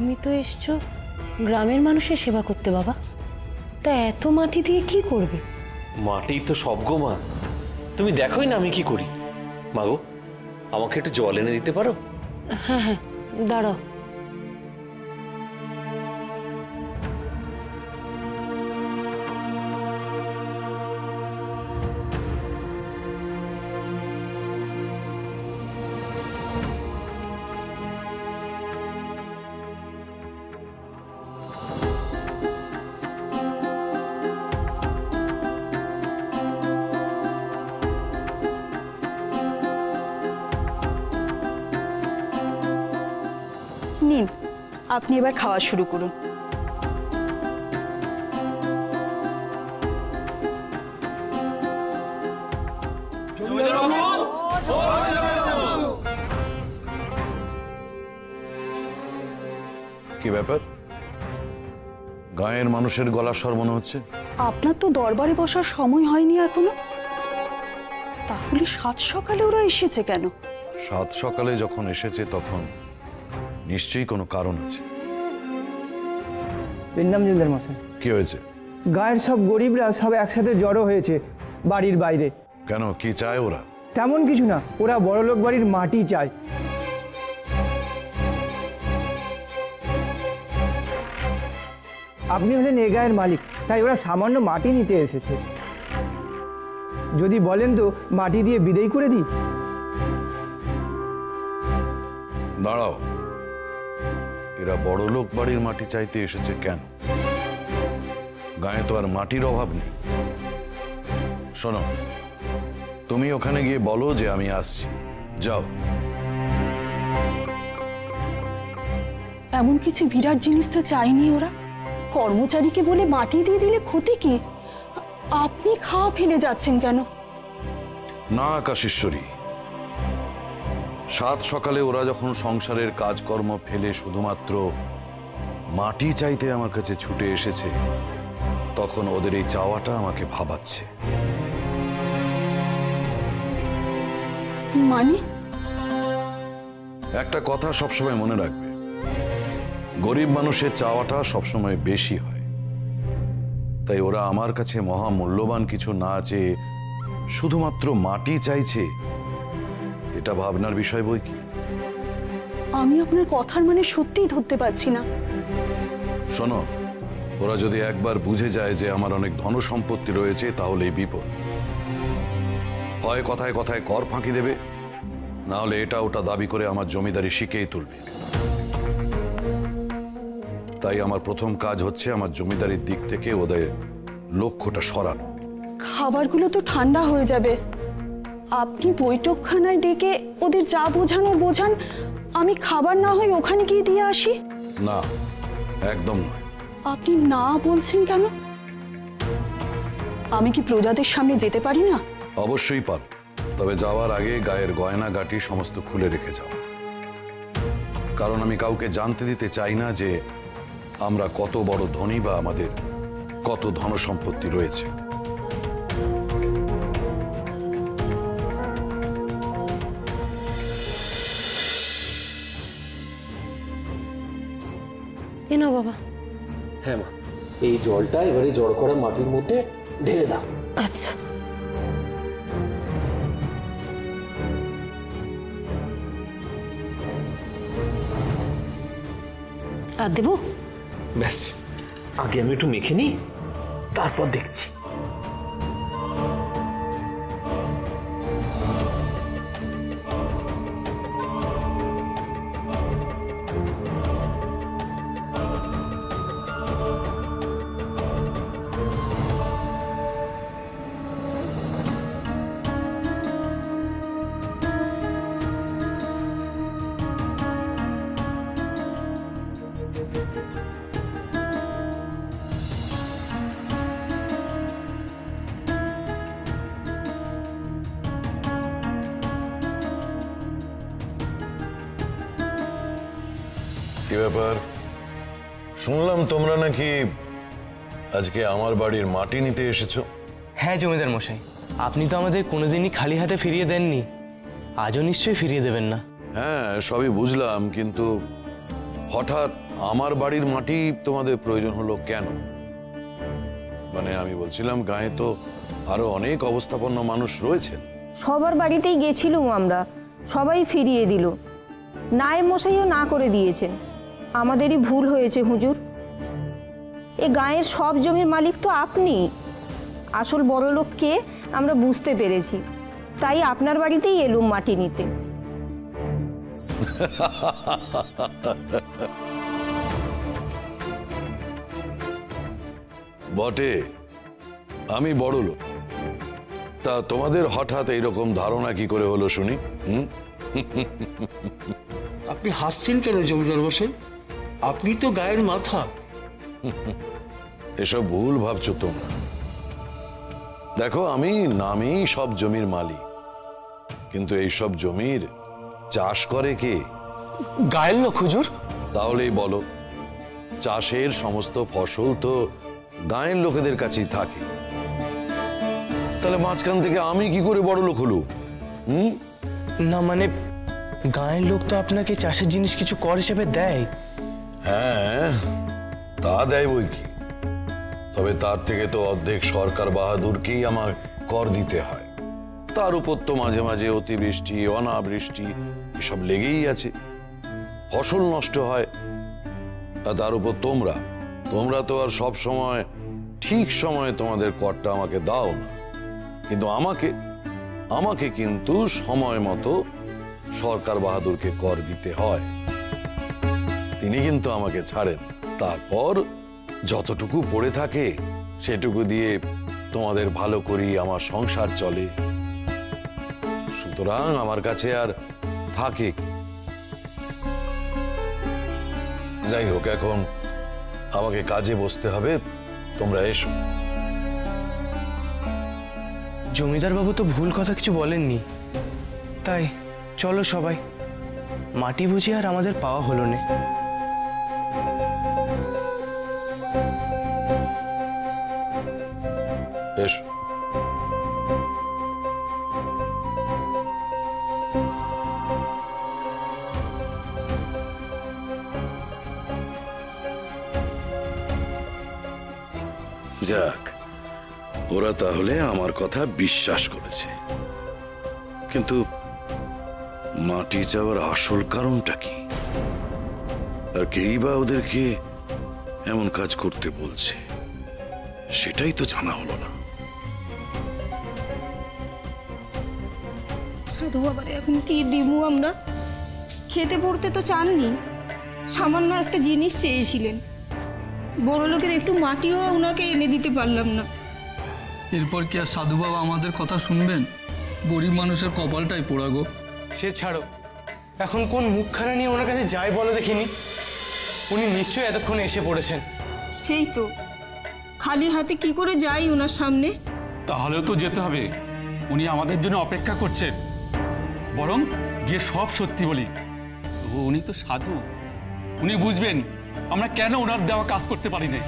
তুমি তো এসছো গ্রামের মানুষের সেবা করতে বাবা, তা এত মাটি দিয়ে কি করবে? মাটি তো সব গো মা, তুমি দেখোই না আমি কি করি। মা গো, আমাকে একটু জল এনে দিতে পারো? হ্যাঁ হ্যাঁ, দাঁড়াও। নিন, আপনি এবার খাওয়া শুরু করুন। কি ব্যাপার? গায়ের মানুষের গলা স্বর মনে হচ্ছে। আপনার তো দরবারে বসার সময় হয়নি এখনো, তাহলে সাত সকালে ওরা এসেছে কেন? সাত সকালে যখন এসেছে তখন নিশ্চয়ই কোনো কারণ আছে। প্রণাম জমিদার মশাই। কি হয়েছে? গায়ের সব গরিবরা সব একসাথে জড়ো হয়েছে বাড়ির বাইরে। কেন, কি চায় ওরা? তেমন কিছু না, ওরা বড়লোক বাড়ির মাটি চায়। আপনি হলেন এ গায়ের মালিক, তাই ওরা সামান্য মাটি নিতে এসেছে। যদি বলেন তো মাটি দিয়ে বিদায় করে দিই। দাঁড়াও, এরা বড়লোক বাড়ির মাটি চাইতে এসেছে কেন? গায়ে তো আর মাটির অভাব নেই। শোনো, তুমি ওখানে গিয়ে বলো যে আমি আসছি, যাও। এমন কিছু বিরাট জিনিস তো চাইনি ওরা। কর্মচারীকে বলে মাটি দিয়ে দিলে ক্ষতি কি? আপনি খাওয়া ফেলে যাচ্ছেন কেন? না আকাশেশ্বরী, সাত সকালে ওরা যখন সংসারের কাজকর্ম ফেলে শুধুমাত্র মাটি চাইতে আমার কাছে ছুটে এসেছে, তখন ওদের এই চাওয়াটা আমাকে ভাবাচ্ছে। মানে? একটা কথা সবসময় মনে রাখবে, গরিব মানুষের চাওয়াটা সবসময় বেশি হয়। তাই ওরা আমার কাছে মহামূল্যবান কিছু না চেয়ে শুধুমাত্র মাটি চাইছে, এটা ভাবনার বিষয় বই কি। আমি আপনার কথার মানে সত্যিই ধরতে পারছি না। শোনো, ওরা যদি একবার বুঝে যায় যে আমার অনেক ধন সম্পত্তি রয়েছে, তাহলে এই বিপদ। হয় কথায় কথায় কর ফাঁকি দেবে, না হলে এটা ওটা দাবি করে আমার জমিদারি শিখেই তুলবে। তাই আমার প্রথম কাজ হচ্ছে আমার জমিদারির দিক থেকে ওদের লক্ষ্যটা সরানো। খাবারগুলো তো ঠান্ডা হয়ে যাবে। আপনি বৈঠকখানায় ডেকে ওদের যা বোঝানোর বোঝান, আমি খাবার না হয় ওখানে গিয়ে দিয়ে আসি। না, একদম নয়। আপনি না বলছেন কেন? আমি কি প্রজাদের সামনে যেতে পারি না? অবশ্যই পারো, তবে যাওয়ার আগে গায়ের গয়নাগাটি সমস্ত খুলে রেখে যাও। কারণ আমি কাউকে জানতে দিতে চাই না যে আমরা কত বড় ধনী বা আমাদের কত ধন সম্পত্তি রয়েছে। এ নাও বাবা। হ্যাঁ মা, এই জলটা এবারে জড় করা মাটির মধ্যে ঢেলে দাও। আচ্ছা। আর দেবো? ব্যাস, আগে আমি একটু মেখে নিই, তারপর দেখছি। কি ব্যাপার, শুনলাম তোমরা নাকি আজকে আমার বাড়ির মাটি নিতে এসেছো? হ্যাঁ জমিদার মশাই, আপনি তো আমাদের কোনোদিনই খালি হাতে ফিরিয়ে দেননি, আজও নিশ্চয়ই ফিরিয়ে দেবেন না। হ্যাঁ, সবই বুঝলাম, কিন্তু হঠাৎ আমার বাড়ির মাটি তোমাদের প্রয়োজন হলো কেন? মানে আমি বলছিলাম গায়ে তো আরো অনেক অবস্থাপন্ন মানুষ রয়েছে। সবার বাড়িতেই গেছিলুম আমরা, সবাই ফিরিয়ে দিল। নায়েব মশাইও না করে দিয়েছেন। আমাদেরই ভুল হয়েছে হুজুর। এ গায়ের সব জমির মালিক তো আপনি। আসল বড়লোক কে আমরা বুঝতে পেরেছি, তাই আপনার বাড়িতেই এলুম মাটি নিতে। বটে, আমি বড় লোক। তা তোমাদের হঠাৎ এইরকম ধারণা কি করে হলো শুনি? আপনি হাসছেন কেন জমিদার মশাই? আপনি তো গায়ের মাথা। এসব ভুল ভাবছো তোমরা। দেখো, আমি নামেই সব জমির মালিক, কিন্তু এই সব জমির চাষ করে কে? গায়ের লোক হুজুর। তাহলেই বলো, চাষের সমস্ত ফসল তো গায়ের লোকেদের কাছেই থাকে। তাহলে মাঝখান থেকে আমি কি করে বড় লোক হলো? না মানে গায়ের লোক তো আপনাকে চাষের জিনিস কিছু কর হিসেবে দেয়। হ্যাঁ, তা দেয় বই কি, তবে তার থেকে তো অর্ধেক সরকার বাহাদুরকেই আমার কর দিতে হয়। তার উপর তো মাঝে মাঝে অতিবৃষ্টি, অনাবৃষ্টি এসব লেগেই আছে, ফসল নষ্ট হয়। আর তার উপর তোমরা তো আর সব সময় ঠিক সময়ে তোমাদের করটা আমাকে দাও না, কিন্তু আমাকে কিন্তু সময় মতো সরকার বাহাদুরকে কর দিতে হয়। তিনি কিন্তু আমাকে ছাড়েন। তারপর যতটুকু পড়ে থাকে সেটুকু দিয়ে তোমাদের ভালো করি আমার সংসার চলে। সুতরাং আমার কাছে আর থাকে কি? যাই হোক, এখন আমাকে কাজে বসতে হবে, তোমরা এসো। জমিদার বাবু তো ভুল কথা কিছু বলেননি, তাই চলো সবাই। মাটি বুঝি আর আমাদের পাওয়া হলো না। এসো। যাক, ওরা তাহলে আমার কথা বিশ্বাস করেছে, কিন্তু মাটি চাওয়ার আসল কারণটা কি, আর কেই বা ওদেরকে এমন কাজ করতে বলছে, সেটাই তো জানা হলো না। সাধু বাবারে এখন কি দিমু আমরা? খেতে পড়তে তো চাননি, সামান্য একটা জিনিস চেয়েছিলেন। বড় লোকের একটু মাটিও ওনাকে এনে দিতে পারলাম না। এরপর কি আর সাধু বাবা আমাদের কথা শুনবেন? গরিব মানুষের কপালটাই পোড়া গো। সে ছাড়ো, এখন কোন মুখখানা নিয়ে ওনার কাছে যাই বলো দেখিনি। উনি নিশ্চয়ই এতক্ষণে এসে পড়েছেন। সেই তো, খালি হাতে কি করে যাই ওনার সামনে? তাহলেও তো যেতে হবে, উনি আমাদের জন্য অপেক্ষা করছেন। বরং গিয়ে সব সত্যি বলি, উনি তো সাধু, উনি বুঝবেন আমরা কেন ওনার দেওয়া কাজ করতে পারি না।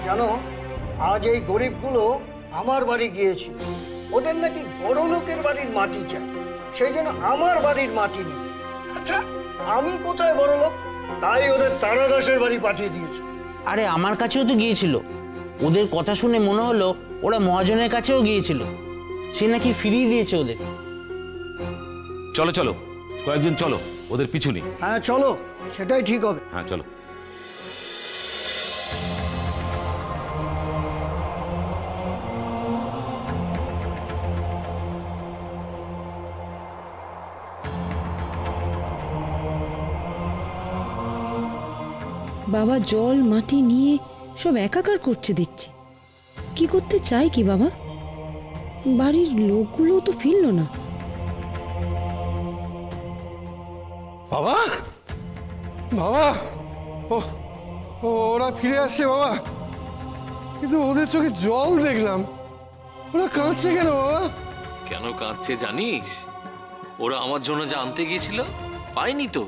জানো, আজ এই গরিবগুলো আমার বাড়ি গিয়েছিল। ওদের নাকি বড় লোকের বাড়ির মাটি চাই, সেই জন্য আমার বাড়ির মাটি নেই। আচ্ছা, আমি কোথায় বড় লোক? তাই ওদের তারাদাসের বাড়ি পাঠিয়ে দিয়েছি। আরে আমার কাছেও তো গিয়েছিল। ওদের কথা শুনে মনে হলো ওরা মহাজনের কাছেও গিয়েছিল, সে নাকি ফিরিয়ে দিয়েছে ওদের। চলো চলো, কয়েকজন চলো, ওদের পিছু নিই। হ্যাঁ চলো, সেটাই ঠিক হবে। হ্যাঁ চলো। বাবা জল মাটি নিয়ে সব একাকার করছে দেখছি। কি করতে চায় কি বাবা? বাড়ির লোকগুলো তো ফিরলো না। বাবা, বাবা, ওরা ফিরে আসছে বাবা, কিন্তু ওদের চোখে জল দেখলাম। ওরা কাঁদছে কেন বাবা? কেন কাঁদছে জানিস? ওরা আমার জন্য যা আনতে গিয়েছিল পায়নি তো,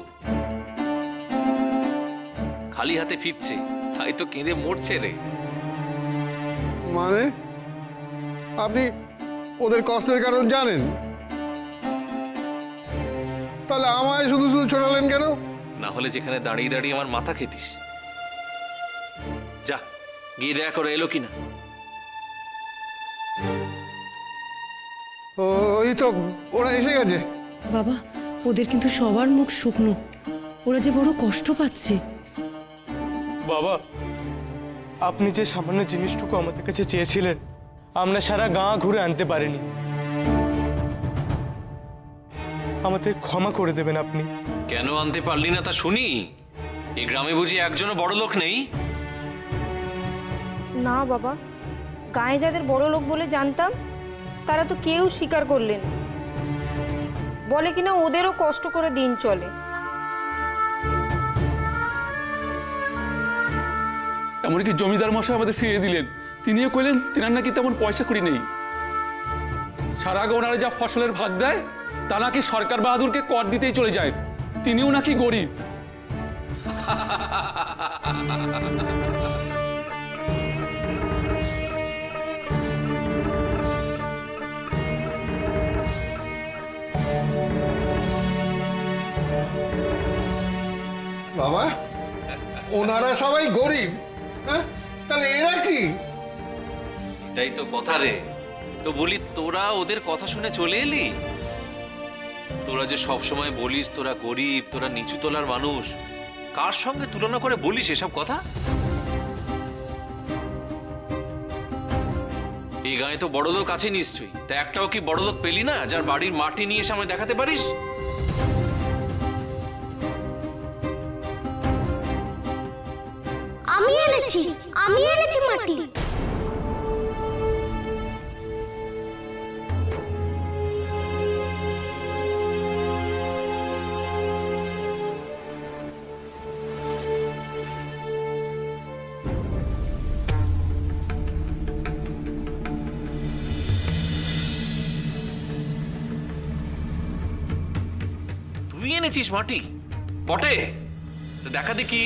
খালি হাতে ফিরছে। তাই তো কেঁদে মরছে রে। মানে আপনি ওদের কষ্টের কারণ জানেন, তাহলে আমায় শুধু শুধু ছোড়ালেন কেন? না হলে যেখানে দাঁড়িয়ে দাঁড়িয়ে আমার মাথা খেতিস। যা গিয়ে দেখা করে এলো কিনা। ওই তো ওরা এসে গেছে। বাবা, ওদের কিন্তু সবার মুখ শুকনো, ওরা যে বড় কষ্ট পাচ্ছে। বাবা, আপনি যে সামান্য জিনিসটুকু আমাদের কাছে চেয়েছিলেন আমরা সারা গাঁ ঘুরে আনতে পারিনি। আমাদের ক্ষমা করে দেবেন আপনি। কেন আনতে পারলি না তা শুনি। এই গ্রামে বুঝি একজনও বড় লোক নেই? না বাবা, গায়ে যাদের বড় লোক বলে জানতাম তারা তো কেউ স্বীকার করলেন, বলে কিনা ওদেরও কষ্ট করে দিন চলে। এমনকি জমিদার মশাই আমাদের ফিরিয়ে দিলেন। তিনিও কইলেন তিনার নাকি তেমন পয়সা করি নেই। সারা গা ওনারা যা ফসলের ভাগ দেয় তা নাকি সরকার বাহাদুরকে কর দিতেই চলে যায়। তিনিও নাকি গরিব। বাবা, ওনারা সবাই গরিব, হ্যাঁ? তাহলে এরা কি? এটাই তো কথা রে। তো বলি, তোরা ওদের কথা শুনে চলে এলি? তোরা যে সব সময় বলিস তোরা গরিব, তোরা নিচু তলার মানুষ, কার সঙ্গে তুলনা করে বলিস এসব কথা? এই গায়ে তো বড় লোক আছে নিশ্চয়ই, তা একটাও কি বড় লোক পেলি না যার বাড়ির মাটি নিয়ে সামনে দেখাতে পারিস? আমি এনেছি মাটি। তুই এনেছিস মাটি? বটে, তো দেখা দেখি।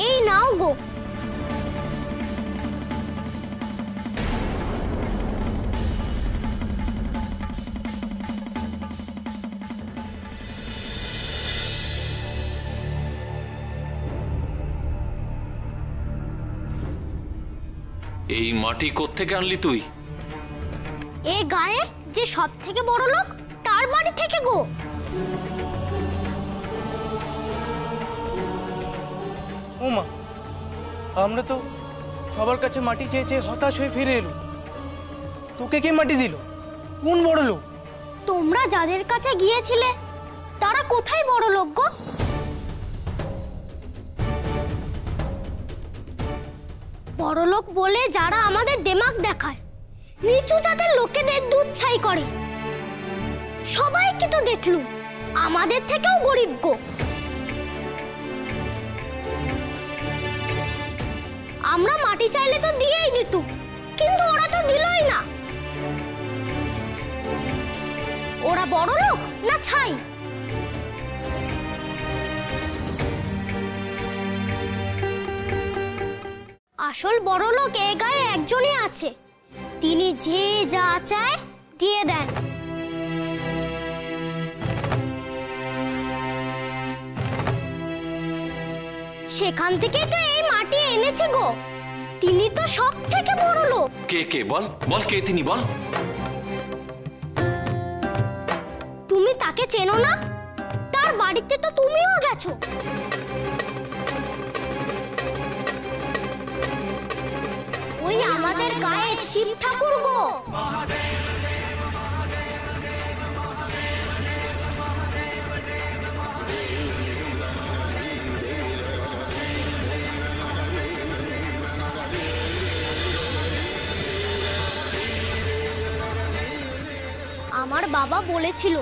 এই নাও গো। এই মাটি কোত্থেকে আনলি তুই? এই গায়ে যে সব থেকে বড় লোক তার বাড়ি থেকে গো। ওমা, আমরা তো সবার কাছে মাটি চেয়ে চেয়ে হতাশ হয়ে ফিরে এলো। তোকে কে মাটি দিল? কোন বড় লোক? তোমরা যাদের কাছে গিয়েছিলে তারা কোথায় বড় লোক গো? বড় লোক বলে যারা আমাদের দেমাগ দেখায়, নিচু জাতের লোকেদের দুধ ছাই করে। সবাইকে তো দেখলুম, আমাদের থেকেও গরিব গো। আমরা মাটি চাইলে তো দিয়েই দিত, কিন্তু ওরা তো দিলই না। ওরা বড় লোক না ছাই? আসল বড় লোক এ গায়ে একজনই আছে, তিনি যে যা চায় দিয়ে দেন। সেখান থেকে তো এই মাটি এনেছে গো। তিনি তো সব থেকে বড় লোক। কে কে বল, বল কে তিনি, বল। তুমি তাকে চেনো না? তার বাড়িতে তো তুমিও গেছো। ওই আমাদের গায়ের শিব ঠাকুর গো। আমার বাবা বলেছিল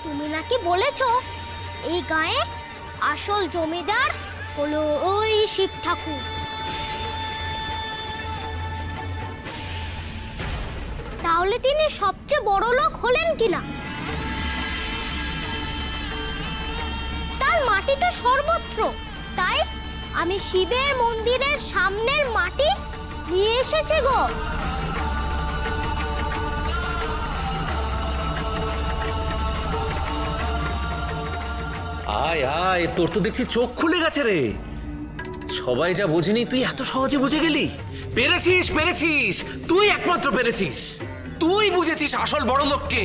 তুমি নাকি বলেছো এই গায়ে আসল জমিদার হলো ওই শিব ঠাকুর। তাহলে তিনি সবচেয়ে বড় লোক হলেন কিনা? তার মাটি তো সর্বত্র, তাই আমি শিবের মন্দিরের সামনের মাটি নিয়ে এসেছি গো। আয় আয়, তোর তো দেখছি চোখ খুলে গেছে রে। সবাই যা বোঝেনি তুই এত সহজে বুঝে গেলি। পেরেছিস পেরেছিস, তুই একমাত্র পেরেছিস। তুই বুঝেছিস আসল বড় লোককে।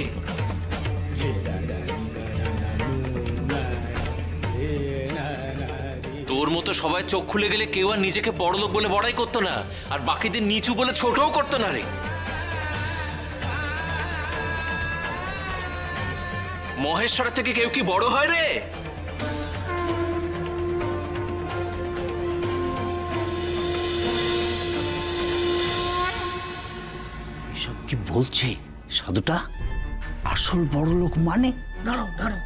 তোর মতো সবাই চোখ খুলে গেলে কেউ আর নিজেকে বড় লোক বলে বড়াই করতো না, আর বাকিদের নিচু বলে ছোটও করতো না রে। মহেশ্বরের থেকে কেউ কি বড় হয় রে? এসব কি বলছে সাধুটা? আসল বড় লোক মানে? দাঁড়াও দাঁড়াও,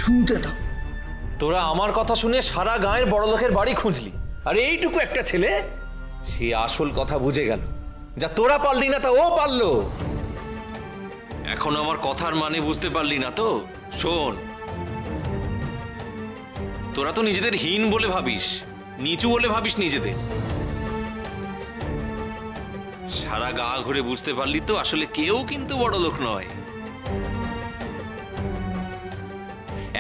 শুনতে দাও। তোরা আমার কথা শুনে সারা গায়ের বড় লোকের বাড়ি খুঁজলি, আর এইটুকু একটা ছেলে সে আসল কথা বুঝে গেল। যা তোরা পারলি না তা ও পারলো। এখন আমার কথার মানে বুঝতে পারলি না তো? শোন, তোরা তো নিজেদের হীন বলে ভাবিস, নিচু বলে ভাবিস নিজেদের। সারা গা ঘুরে বুঝতে পারলি তো আসলে কেউ কিন্তু বড় লোক নয়।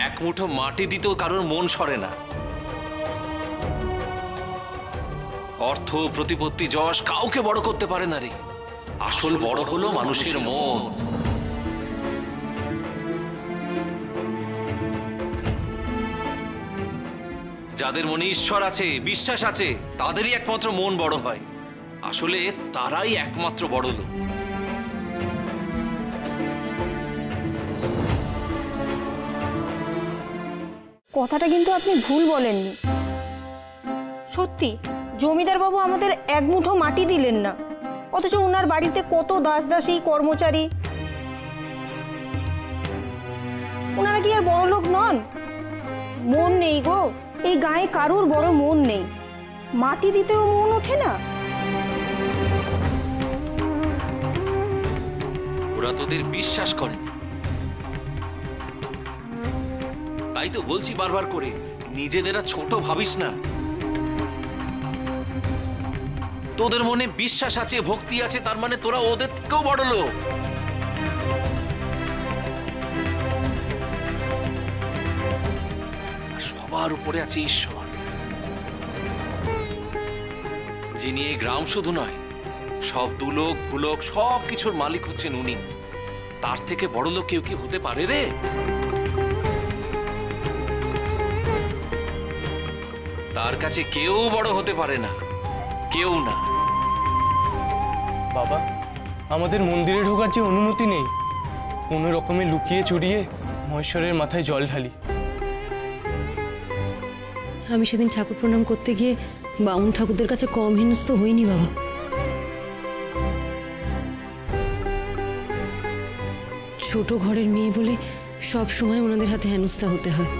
এক মুঠো মাটি দিতেও কারোর মন সরে না। অর্থ, প্রতিপত্তি, যশ কাউকে বড় করতে পারে না রে। আসল বড় হলো মানুষের মন। যাদের মনে ঈশ্বর আছে, বিশ্বাস আছে, তাদেরই একমাত্র মন বড় হয়। আসলে তারাই একমাত্র বড় লোক। কথাটা কিন্তু আপনি ভুল বলেননি। সত্যি জমিদার বাবু আমাদের এক মুঠো মাটি দিলেন না, অথচ ওনার বাড়িতে কত দাসদাসী কর্মচারী। ওনারা কি আর বড় লোক নন? মন নেই গো, এই গায়ে কারুর বড় মন নেই। মাটি দিতেও মন ওঠে না। ওরা তোদের বিশ্বাস করে, তাই তো বলছি বারবার করে, নিজেদের ছোট ভাবিস না। তোদের মনে বিশ্বাস আছে, ভক্তি আছে, তার মানে তোরা ওদের থেকেও বড় লোক। সবার উপরে আছে ঈশ্বর, যিনি এই গ্রাম শুধু নয়, সব দুলোক ভুলোক সব কিছুর মালিক হচ্ছেন উনি। তার থেকে বড় লোক কেউ কি হতে পারে রে? তার কাছে কেউ বড় হতে পারে না, কেউ না। বাবা, আমাদের মন্দিরে ঢোকার যে অনুমতি নেই, কোনো রকমে লুকিয়ে চুরিয়ে মহেশ্বরের মাথায় জল ঢালি। আমি সেদিন ঠাকুর প্রণাম করতে গিয়ে বামুন ঠাকুরদের কাছে কম হেনস্থ হইনি বাবা। ছোট ঘরের মেয়ে বলে সব সময় ওনাদের হাতে হেনস্থা হতে হয়।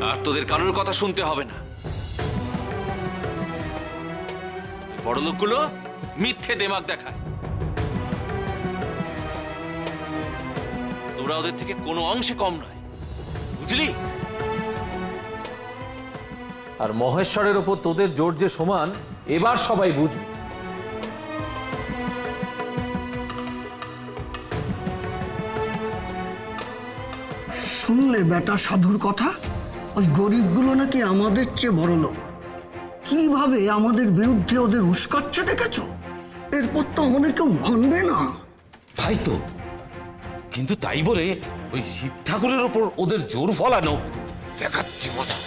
আর তোদের কারোর কথা শুনতে হবে না। বড় লোকগুলো মিথ্যে দেমাগ দেখায়। তোরা ওদের থেকে কোনো অংশে কম নয়, বুঝলি? আর মহেশ্বরের ওপর তোদের জোর যে সমান, এবার সবাই বুঝবে। শুনলে বেটা সাধুর কথা? ওই গরিবগুলো নাকি আমাদের চেয়ে বড় লোক। কিভাবে আমাদের বিরুদ্ধে ওদের উস্কাচ্ছে দেখেছ? এরপর তো আমাদের কেউ মানবে না। তাই তো, কিন্তু তাই বলে ওই শিব ঠাকুরের ওপর ওদের জোর ফলানো দেখাচ্ছি মজা।